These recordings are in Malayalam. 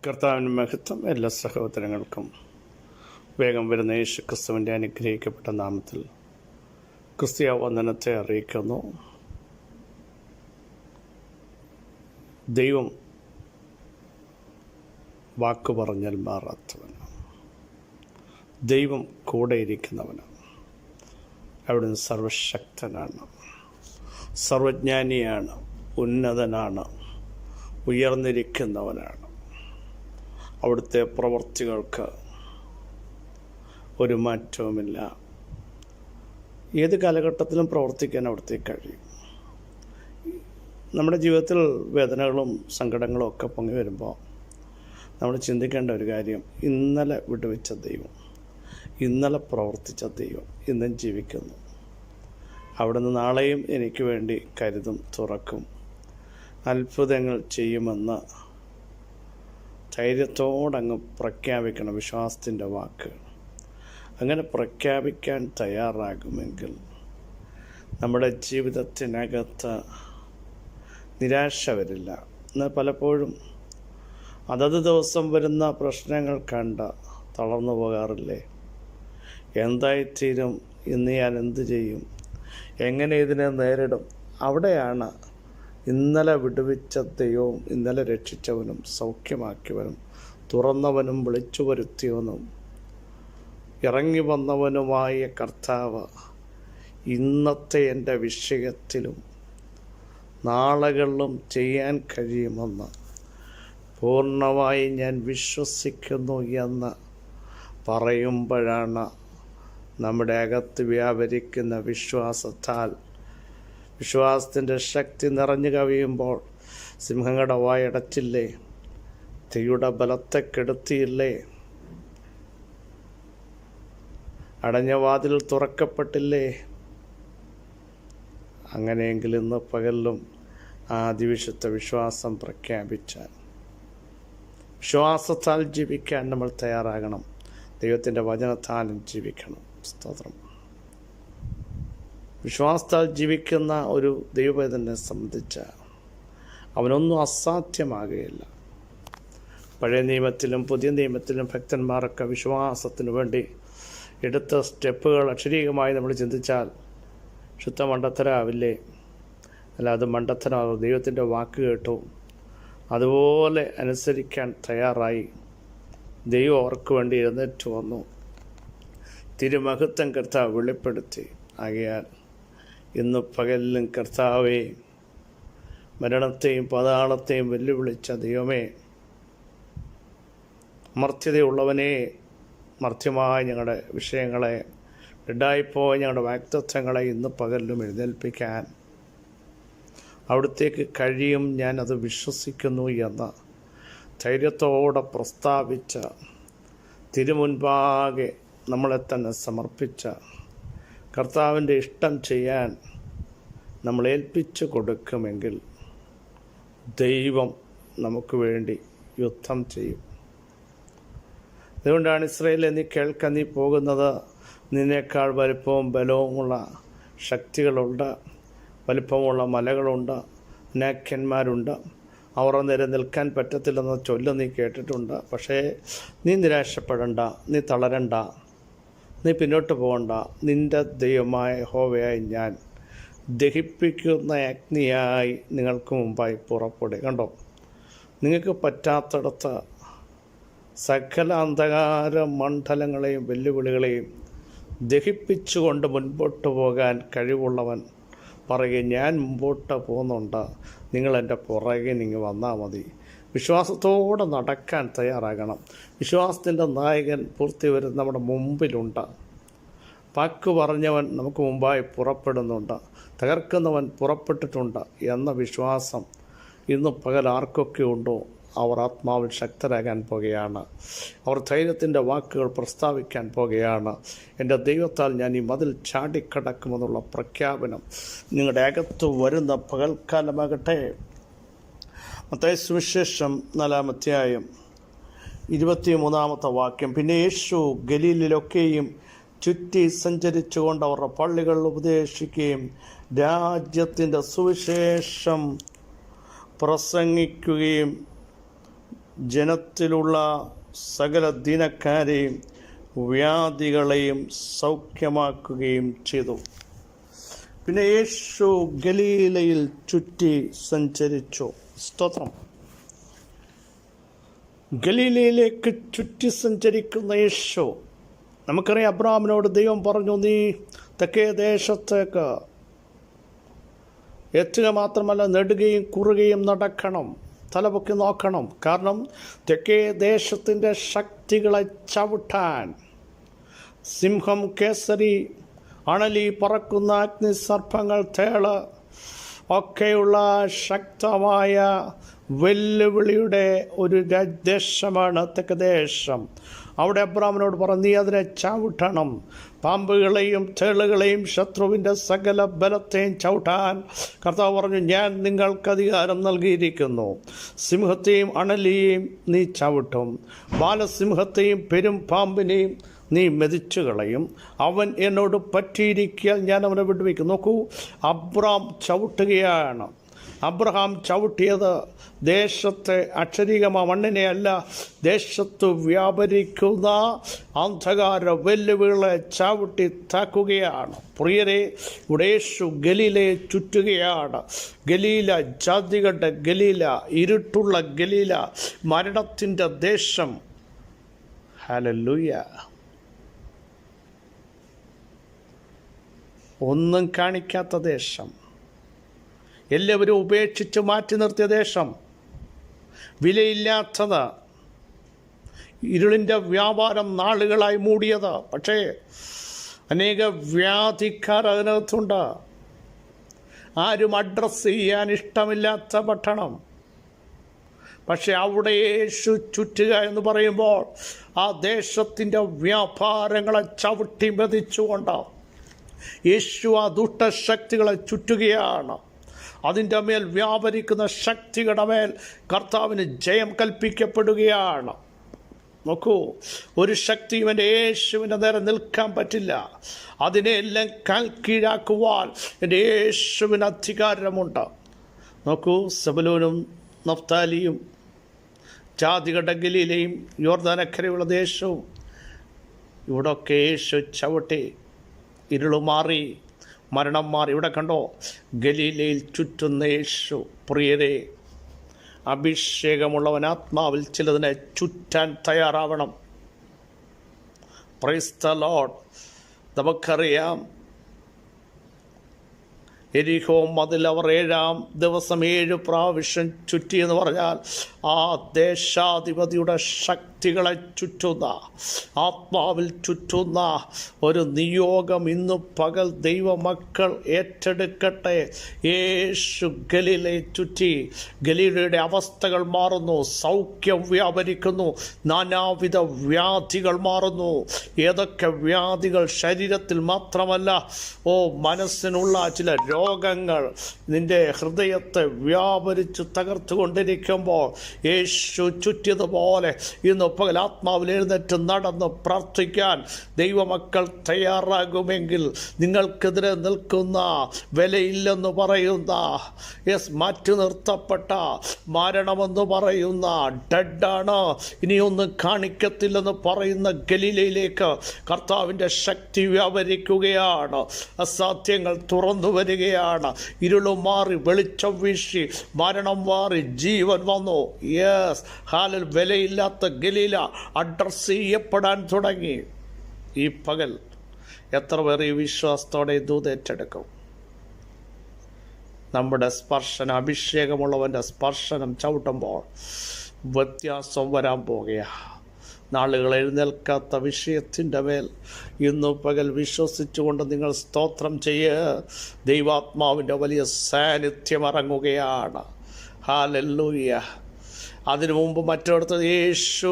കർത്താവിന് മഹത്വം. എല്ലാ സഹോദരങ്ങൾക്കും വേഗം വരുന്ന യേശു ക്രിസ്തുവിൻ്റെ അനുഗ്രഹിക്കപ്പെട്ട നാമത്തിൽ ക്രിസ്തീയ വന്ദനത്തെ അറിയിക്കുന്നു. ദൈവം വാക്കു പറഞ്ഞാൽ മാറാത്തവനാണ്. ദൈവം കൂടെ ഇരിക്കുന്നവനാണ്. അവിടുന്ന് സർവശക്തനാണ്, സർവജ്ഞാനിയാണ്, ഉന്നതനാണ്, ഉയർന്നിരിക്കുന്നവനാണ്. അവിടുത്തെ പ്രവൃത്തികൾക്ക് ഒരു മാറ്റവുമില്ല. ഏത് കാലഘട്ടത്തിലും പ്രവർത്തിക്കാൻ അവിടുത്തെ കഴിയും. നമ്മുടെ ജീവിതത്തിൽ വേദനകളും സങ്കടങ്ങളും ഒക്കെ പൊങ്ങി വരുമ്പോൾ നമ്മൾ ചിന്തിക്കേണ്ട ഒരു കാര്യം, ഇന്നലെ വിടുവിച്ച ദൈവം, ഇന്നലെ പ്രവർത്തിച്ച ദൈവം ഇന്നും ജീവിക്കുന്നു. അവിടുന്ന് നാളെയും എനിക്ക് വേണ്ടി കരുതും, തുറക്കും, അത്ഭുതങ്ങൾ ചെയ്യുമെന്ന് ധൈര്യത്തോടങ്ങ് പ്രഖ്യാപിക്കണം. വിശ്വാസത്തിൻ്റെ വാക്ക് അങ്ങനെ പ്രഖ്യാപിക്കാൻ തയ്യാറാകുമെങ്കിൽ നമ്മുടെ ജീവിതത്തിനകത്ത് നിരാശ വരില്ല. എന്നാൽ പലപ്പോഴും അതത് ദിവസം വരുന്ന പ്രശ്നങ്ങൾ കണ്ട് തളർന്നു പോകാറില്ലേ? എന്തായിത്തീരും, ഇന്ന് ഞാൻ എന്തു ചെയ്യും, എങ്ങനെ ഇതിനെ നേരിടും? അവിടെയാണ് ഇന്നലെ വിടുവിച്ച ദൈവവും ഇന്നലെ രക്ഷിച്ചവനും സൗഖ്യമാക്കിയവനും തുറന്നവനും വിളിച്ചു വരുത്തിയവനും ഇറങ്ങി വന്നവനുമായ കർത്താവ് ഇന്നത്തെ എൻ്റെ വിഷയത്തിലും നാളുകളിലും ചെയ്യാൻ കഴിയുമെന്ന് പൂർണ്ണമായി ഞാൻ വിശ്വസിക്കുന്നു എന്ന് പറയുമ്പോഴാണ് നമ്മുടെ അകത്ത് വ്യാപരിക്കുന്ന വിശ്വാസത്തിൻ്റെ ശക്തി നിറഞ്ഞു കവിയുമ്പോൾ സിംഹങ്ങളുടെ വായടച്ചില്ലേ, തീയുടെ ബലത്തെ കെടുത്തിയില്ലേ, അടഞ്ഞ വാതിൽ തുറക്കപ്പെട്ടില്ലേ. അങ്ങനെയെങ്കിൽ ഇന്ന് പകലിലും ആ അതിവിശുദ്ധ വിശ്വാസം പ്രഖ്യാപിച്ചാൽ, വിശ്വാസത്താൽ ജീവിക്കാൻ നമ്മൾ തയ്യാറാകണം. ദൈവത്തിൻ്റെ വചനത്താലും ജീവിക്കണം. സ്തോത്രം. വിശ്വാസത്താൽ ജീവിക്കുന്ന ഒരു ദൈവവേദനെ സംബന്ധിച്ച് അവനൊന്നും അസാധ്യമാകുകയില്ല. പഴയ നിയമത്തിലും പുതിയ നിയമത്തിലും ഭക്തന്മാരൊക്കെ വിശ്വാസത്തിന് വേണ്ടി എടുത്ത സ്റ്റെപ്പുകൾ അക്ഷരീകമായി നമ്മൾ ചിന്തിച്ചാൽ ശുദ്ധ മണ്ടത്തരാവില്ലേ? അല്ല, അത് മണ്ടത്തരാവും. ദൈവത്തിൻ്റെ വാക്ക് കേട്ടു, അതുപോലെ അനുസരിക്കാൻ തയ്യാറായി. ദൈവം അവർക്ക് വേണ്ടി എഴുന്നേറ്റ് വന്നു. തിരുമഹത്വം കർത്താവ് വെളിപ്പെടുത്തി. ആകയാൽ ഇന്ന് പകലിലും കർത്താവേ, മരണത്തെയും പാതാളത്തെയും വെല്ലുവിളിച്ച ദൈവമേ, മർത്യതയുള്ളവനെ, മർത്യമായ ഞങ്ങളുടെ വിഷയങ്ങളെ, ഡെഡായിപ്പോയ ഞങ്ങളുടെ വ്യക്തിത്വങ്ങളെ ഇന്ന് പകലിലും എഴുന്നേൽപ്പിക്കാൻ അവിടുത്തേക്ക് കഴിയും. ഞാനത് വിശ്വസിക്കുന്നു എന്ന് ധൈര്യത്തോടെ പ്രസ്താവിച്ച, തിരുമുൻപാകെ നമ്മളെ തന്നെ സമർപ്പിച്ച കർത്താവിൻ്റെ ഇഷ്ടം ചെയ്യാൻ നമ്മൾ ഏൽപ്പിച്ചു കൊടുക്കുമെങ്കിൽ ദൈവം നമുക്ക് വേണ്ടി യുദ്ധം ചെയ്യും. അതുകൊണ്ടാണ് ഇസ്രായേലേ, നീ കേൾക്കാൻ നീ പോകുന്നത്, നിന്നേക്കാൾ വലിപ്പവും ബലവുമുള്ള ശക്തികളുണ്ട്, വലിപ്പമുള്ള മലകളുണ്ട്, നാക്യന്മാരുണ്ട്, അവർ നേരെ നിൽക്കാൻ പറ്റത്തില്ലെന്ന ചൊല്ല് നീ കേട്ടിട്ടുണ്ട്. പക്ഷേ നീ നിരാശപ്പെടണ്ട, നീ തളരണ്ട, നീ പിന്നോട്ട് പോകണ്ട. നിൻ്റെ ദൈവമായ യഹോവയായി ഞാൻ ദഹിപ്പിക്കുന്ന അഗ്നിയായി നിങ്ങൾക്ക് മുമ്പായി പുറപ്പെടുക. കണ്ടോ, നിങ്ങൾക്ക് പറ്റാത്തിടത്ത് സകല അന്ധകാര മണ്ഡലങ്ങളെയും വെല്ലുവിളികളെയും ദഹിപ്പിച്ചുകൊണ്ട് മുൻപോട്ട് പോകാൻ കഴിവുള്ളവൻ പറയുക, ഞാൻ മുമ്പോട്ട് പോകുന്നുണ്ട്, നിങ്ങളെൻ്റെ പുറകെ നിങ്ങൾ വന്നാൽ മതി. വിശ്വാസത്തോടെ നടക്കാൻ തയ്യാറാകണം. വിശ്വാസത്തിൻ്റെ നായകൻ പൂർത്തി വരുന്ന നമ്മുടെ മുമ്പിലുണ്ട്. വാക്ക് പറഞ്ഞവൻ നമുക്ക് മുമ്പായി പുറപ്പെടുന്നുണ്ട്. തകർക്കുന്നവൻ പുറപ്പെട്ടിട്ടുണ്ട് എന്ന വിശ്വാസം ഇന്ന് പകൽ ആർക്കൊക്കെ ഉണ്ടോ അവർ ആത്മാവിൽ ശക്തരാകാൻ പോകുകയാണ്. അവർ ധൈര്യത്തിൻ്റെ വാക്കുകൾ പ്രസ്താവിക്കാൻ പോകുകയാണ്. എൻ്റെ ദൈവത്താൽ ഞാൻ ഈ മതിൽ ചാടിക്കടക്കുമെന്നുള്ള പ്രഖ്യാപനം നിങ്ങളുടെ അകത്ത് വരുന്ന പകൽക്കാലമാകട്ടെ. മത്തായി സുവിശേഷം 4-ാം അധ്യായം 23-ാമത്തെ വാക്യം. പിന്നെ യേശു ഗലീലിലൊക്കെയും ചുറ്റി സഞ്ചരിച്ചുകൊണ്ട് അവരുടെ പള്ളികളിൽ ഉപദേശിക്കുകയും രാജ്യത്തിൻ്റെ സുവിശേഷം പ്രസംഗിക്കുകയും ജനത്തിലുള്ള സകല ദീനക്കാരെയും വ്യാധികളെയും സൗഖ്യമാക്കുകയും ചെയ്തു. പിന്നെ യേശു ഗലീലയിൽ ചുറ്റി സഞ്ചരിച്ചു. സ്തോത്രം. ഗലീലയിലേക്ക് ചുറ്റി സഞ്ചരിക്കുന്ന യേശു, നമുക്കറിയാം അബ്രഹാമിനോട് ദൈവം പറഞ്ഞു, നീ തെക്കേ ദേശത്തേക്ക് എത്തുക മാത്രമല്ല, നെടുകയും കുറുകയും നടക്കണം, തലപൊക്കി നോക്കണം. കാരണം തെക്കേ ദേശത്തിൻ്റെ ശക്തികളെ ചവിട്ടാൻ സിംഹം, കേസരി, അണലി, പറക്കുന്ന അഗ്നിസർപ്പങ്ങൾ, തേള് ഒക്കെയുള്ള ശക്തമായ വെല്ലുവിളിയുടെ ഒരു ദേശമാണ് തെക്ക് ദേശം. അവിടെ അബ്രാമിനോട് പറഞ്ഞു, നീ അതിനെ ചവിട്ടണം. പാമ്പുകളെയും തേളുകളെയും ശത്രുവിൻ്റെ സകല ബലത്തെയും ചവിട്ടാൻ കർത്താവ് പറഞ്ഞു, ഞാൻ നിങ്ങൾക്ക് അധികാരം നൽകിയിരിക്കുന്നു. സിംഹത്തെയും അണലിയെയും നീ ചവിട്ടും, ബാലസിംഹത്തെയും പെരും പാമ്പിനെയും നീ മെതിച്ചു കളയും. അവൻ എന്നോട് പറ്റിയിരിക്കാൻ ഞാൻ അവനെ വിടുവിക്കും. നോക്കൂ, അബ്രാം ചവിട്ടുകയാണ്. അബ്രഹാം ചവിട്ടിയത് ദേശത്തെ അക്ഷരീകമായ മണ്ണിനെയല്ല, ദേശത്ത് വ്യാപരിക്കുന്ന അന്ധകാര വെല്ലുവിളികളെ ചവിട്ടി താക്കുകയാണ്. പ്രിയരെ, ഇവിടെ യേശു ഗലീലയെ ചുറ്റുകയാണ്. ഗലീല ജാതികളുടെ ഗലീല, ഇരുട്ടുള്ള ഗലീല, മരണത്തിൻ്റെ ദേശം. ഹല്ലേലൂയ. ഒന്നും കാണിക്കാത്ത ദേശം, എല്ലാവരും ഉപേക്ഷിച്ച് മാറ്റി നിർത്തിയ ദേശം, വിലയില്ലാത്തത്, ഇരുളിൻ്റെ വ്യാപാരം നാളുകളായി മൂടിയത്. പക്ഷേ അനേക വ്യാധിക്കാർ അതിനകത്തുണ്ട്. ആരും അഡ്രസ്സ് ചെയ്യാൻ ഇഷ്ടമില്ലാത്ത പട്ടണം. പക്ഷെ അവിടെ യേശു ചുറ്റുക എന്ന് പറയുമ്പോൾ ആ ദേശത്തിൻ്റെ വ്യാപാരങ്ങളെ ചവിട്ടി മെതിച്ചുകൊണ്ട് യേശു ആ ദുഷ്ടശക്തികളെ ചുറ്റുകയാണ്. അതിൻ്റെ മേൽ വ്യാപരിക്കുന്ന ശക്തികളുടെ മേൽ കർത്താവിന് ജയം കൽപ്പിക്കപ്പെടുകയാണ്. നോക്കൂ, ഒരു ശക്തിയും എൻ്റെ യേശുവിൻ്റെ നേരെ നിൽക്കാൻ പറ്റില്ല. അതിനെല്ലാം കീഴാക്കുവാൻ എൻ്റെ യേശുവിന് അധികാരമുണ്ട്. നോക്കൂ, സെബൂലൂനും നഫ്താലിയും ജാതികളുടെ ഗലീലയും യോർദാനക്കരയുള്ള ദേശവും ഇവിടെയൊക്കെ യേശു ചവിട്ടി ഇരുള് മാറി, മരണം മാറി. ഇവിടെ കണ്ടോ, ഗലീലയിൽ ചുറ്റുന്ന യേശു. പ്രിയരെ, അഭിഷേകമുള്ളവൻ ആത്മാവിൽ ചിലതിനെ ചുറ്റാൻ തയ്യാറാവണം. Praise the Lord. നമുക്കറിയാം, എരിഹോ മതിൽ അവർ 7-ാം ദിവസം 7 പ്രാവശ്യം ചുറ്റി എന്ന് പറഞ്ഞാൽ ആ ദേശാധിപതിയുടെ ശക്തികളെ ചുറ്റുന്ന, ആത്മാവിൽ ചുറ്റുന്ന ഒരു നിയോഗം ഇന്നു പകൽ ദൈവമക്കൾ ഏറ്റെടുക്കട്ടെ. യേശു ഗലീലയെ ചുറ്റി. ഗലീലയുടെ അവസ്ഥകൾ മാറുന്നു, സൗഖ്യം വ്യാപരിക്കുന്നു, നാനാവിധ വ്യാധികൾ മാറുന്നു. ഏതൊക്കെ വ്യാധികൾ? ശരീരത്തിൽ മാത്രമല്ല, മനസ്സിനുള്ള ചില രോഗങ്ങൾ നിന്റെ ഹൃദയത്തെ വ്യാപരിച്ച് തകർത്തുകൊണ്ടിരിക്കുമ്പോൾ യേശു ചുറ്റിയതുപോലെ ഇന്ന് പകൽ ആത്മാവിൽ എഴുന്നേറ്റ് നടന്ന് പ്രാർത്ഥിക്കാൻ ദൈവമക്കൾ തയ്യാറാകുമെങ്കിൽ നിങ്ങൾക്കെതിരെ നിൽക്കുന്ന, വിലയില്ലെന്ന് പറയുന്ന, മാറ്റി നിർത്തപ്പെട്ട, മരണമെന്ന് പറയുന്ന, ഡെഡാണ്, ഇനിയൊന്നും കാണിക്കത്തില്ലെന്ന് പറയുന്ന ഗലീലയിലേക്ക് കർത്താവിൻ്റെ ശക്തി വ്യാപരിക്കുകയാണ്. അസാധ്യങ്ങൾ തുറന്നു വരികയാണ്. ഇരുളും മാറി വെളിച്ചം വീശി, മരണം മാറി ജീവൻ വന്നു. ഹാലിൽ വിലയില്ലാത്ത ഗലീല അഡ്രസ് ചെയ്യപ്പെടാൻ തുടങ്ങി. ഈ പകൽ എത്ര പേർ ഈ വിശ്വാസത്തോടെ ദൂതേറ്റെടുക്കും? നമ്മുടെ സ്പർശനം, അഭിഷേകമുള്ളവൻ്റെ സ്പർശനം ചവിട്ടുമ്പോൾ വ്യത്യാസം വരാൻ പോകുകയാണ്. നാളുകൾ എഴുന്നേൽക്കാത്ത വിഷയത്തിൻ്റെ മേൽ ഇന്നു പകൽ വിശ്വസിച്ചുകൊണ്ട് നിങ്ങൾ സ്തോത്രം ചെയ്യുക. ദൈവാത്മാവിൻ്റെ വലിയ സാന്നിധ്യം ഇറങ്ങുകയാണ്. ഹല്ലേലൂയ. അതിനു മുമ്പ് മറ്റിടത്ത് യേശു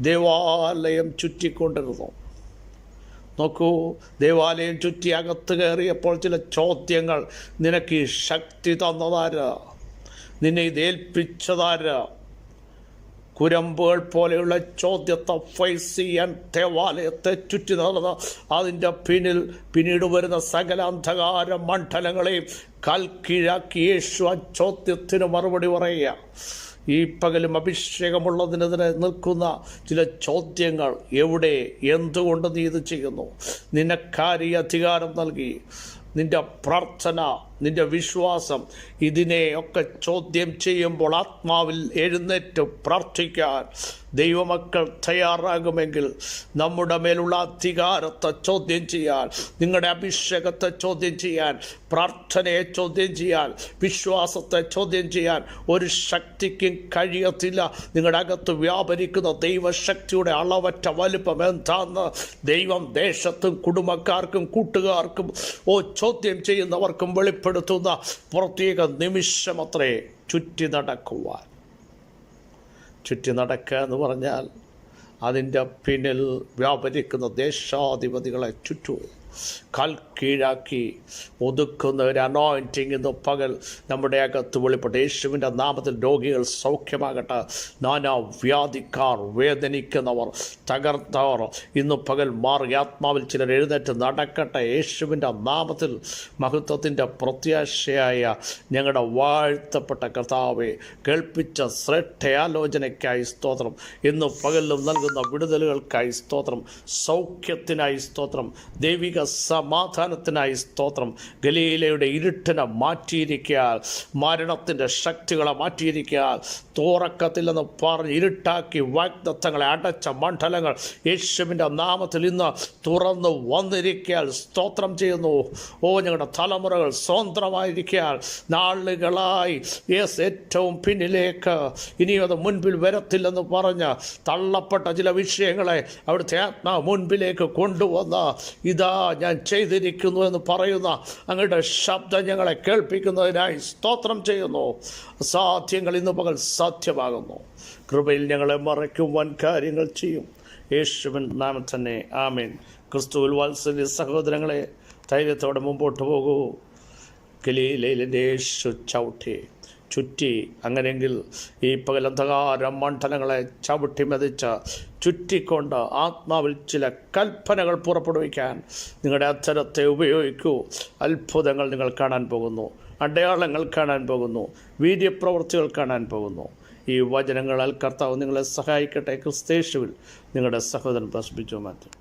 ദേവാലയം ചുറ്റിക്കൊണ്ടിരുന്നു. നോക്കൂ, ദേവാലയം ചുറ്റി അകത്ത് കയറിയപ്പോൾ ചില ചോദ്യങ്ങൾ. നിനക്ക് ഈ ശക്തി തന്നതാര്? നിന്നെ ഇതേൽപ്പിച്ചതാര്? കുരമ്പുകൾ പോലെയുള്ള ചോദ്യത്തെ ഫേസ് ചെയ്യാൻ ദേവാലയത്തെ ചുറ്റി നടന്ന അതിൻ്റെ പിന്നീട് വരുന്ന സകല അന്ധകാര മണ്ഡലങ്ങളെയും കൽക്കീഴാക്കി യേശു ആ ചോദ്യത്തിന് മറുപടി പറയുക. ഈ പകലും അഭിഷേകമുള്ളതിനെതിരെ നിൽക്കുന്ന ചില ചോദ്യങ്ങൾ, എവിടെ, എന്തുകൊണ്ട് നീ ഇത് ചെയ്യുന്നു, നിനക്കാരി അധികാരം നൽകി, നിൻ്റെ പ്രാർത്ഥന, നിൻ്റെ വിശ്വാസം, ഇതിനെയൊക്കെ ചോദ്യം ചെയ്യുമ്പോൾ ആത്മാവിൽ എഴുന്നേറ്റ് പ്രാർത്ഥിക്കാൻ ദൈവമക്കൾ തയ്യാറാകുമെങ്കിൽ നമ്മുടെ മേലുള്ള അധികാരത്തെ ചോദ്യം ചെയ്യാൻ, നിങ്ങളുടെ അഭിഷേകത്തെ ചോദ്യം ചെയ്യാൻ, പ്രാർത്ഥനയെ ചോദ്യം ചെയ്യാൻ, വിശ്വാസത്തെ ചോദ്യം ചെയ്യാൻ ഒരു ശക്തിക്കും കഴിയത്തില്ല. നിങ്ങളുടെ അകത്ത് വ്യാപരിക്കുന്ന ദൈവശക്തിയുടെ അളവറ്റ വലുപ്പം എന്താന്ന് ദൈവം ദേശത്തും കുടുംബക്കാർക്കും കൂട്ടുകാർക്കും ചോദ്യം ചെയ്യുന്നവർക്കും വെളിപ്പെടുത്തുന്ന പ്രത്യേക നിമിഷമത്രേ ചുറ്റി നടക്കുവാൻ. ചുറ്റി നടക്കുക എന്ന് പറഞ്ഞാൽ അതിൻ്റെ പിന്നിൽ വ്യാപരിക്കുന്ന ദേശാധിപതികളെ ചുറ്റും കാൽ കീഴാക്കി ഒതുക്കുന്ന ഒരു അനോയിൻറ്റിങ് ഇന്ന് പകൽ നമ്മുടെ അകത്ത് വെളിപ്പെട്ട് യേശുവിൻ്റെ നാമത്തിൽ രോഗികൾ സൗഖ്യമാകട്ടെ. നാനാ വ്യാധിക്കാർ, വേദനിക്കുന്നവർ, തകർത്തവർ ഇന്ന് പകൽ മാറി ആത്മാവിൽ ചിലർ എഴുന്നേറ്റ് നടക്കട്ടെ. യേശുവിൻ്റെ നാമത്തിൽ മഹത്വത്തിൻ്റെ പ്രത്യാശയായ ഞങ്ങളുടെ വാഴ്ത്തപ്പെട്ട കർത്താവെ, കേൾപ്പിച്ച ശ്രേഷ്ഠയാലോചനയ്ക്കായി സ്തോത്രം. ഇന്ന് പകലിലും നൽകുന്ന വിടുതലുകൾക്കായി സ്തോത്രം. സൗഖ്യത്തിനായി സ്തോത്രം. ദൈവിക സമാധാനത്തിനായി സ്തോത്രം. ഗലീലയുടെ ഇരുട്ടിനെ മാറ്റിയിരിക്കാൻ, മരണത്തിൻ്റെ ശക്തികളെ മാറ്റിയിരിക്കാൻ, തോറക്കത്തില്ലെന്ന് പറഞ്ഞ് ഇരുട്ടാക്കി വാഗ്ദത്തങ്ങളെ അടച്ച മണ്ഡലങ്ങൾ യേശുവിൻ്റെ നാമത്തിൽ ഇന്ന് തുറന്നു വന്നിരിക്കാൻ സ്തോത്രം ചെയ്യുന്നു. ഞങ്ങളുടെ തലമുറകൾ സ്വതന്ത്രമായിരിക്കാൻ നാളുകളായി ഏറ്റവും പിന്നിലേക്ക് ഇനിയും അത് മുൻപിൽ വരത്തില്ലെന്ന് പറഞ്ഞ് തള്ളപ്പെട്ട ചില വിഷയങ്ങളെ അവിടുത്തെ ആത്മാവ് മുൻപിലേക്ക് കൊണ്ടുവന്ന് ഇതാ ഞാൻ ചെയ്തിരിക്കുന്നു എന്ന് പറയുന്ന അങ്ങയുടെ ശബ്ദം ഞങ്ങളെ കേൾപ്പിക്കുന്നതിനായി സ്തോത്രം ചെയ്യുന്നു. അസാധ്യങ്ങൾ ഇന്ന് പകൽ സാധ്യമാകുന്നു. കൃപയിൽ ഞങ്ങളെ മറയ്ക്കുവാൻ കാര്യങ്ങൾ ചെയ്യും. യേശുവിൻ നാമം തന്നെ ആമേൻ. ക്രിസ്തുവിൽ വാത്സല്യ സഹോദരങ്ങളെ, ധൈര്യത്തോടെ മുമ്പോട്ട് പോകൂ. ഗലീലയിലെ യേശു ചുറ്റി. അങ്ങനെയെങ്കിൽ ഈ പകൽ അന്ധകാര മണ്ഡലങ്ങളെ ചവിട്ടി മെതിച്ച് ചുറ്റിക്കൊണ്ട് ആത്മാവിൽ ചില കൽപ്പനകൾ പുറപ്പെടുവിക്കാൻ നിങ്ങളുടെ അധരത്തെ ഉപയോഗിക്കൂ. അത്ഭുതങ്ങൾ നിങ്ങൾ കാണാൻ പോകുന്നു, അടയാളങ്ങൾ കാണാൻ പോകുന്നു, വീര്യപ്രവൃത്തികൾ കാണാൻ പോകുന്നു. ഈ വചനങ്ങളാൽ കർത്താവ് നിങ്ങളെ സഹായിക്കട്ടെ. ക്രിസ്തയേശുവിൽ നിങ്ങളുടെ സഹോദരൻ പ്രസ്ബിജോ മാത്യു.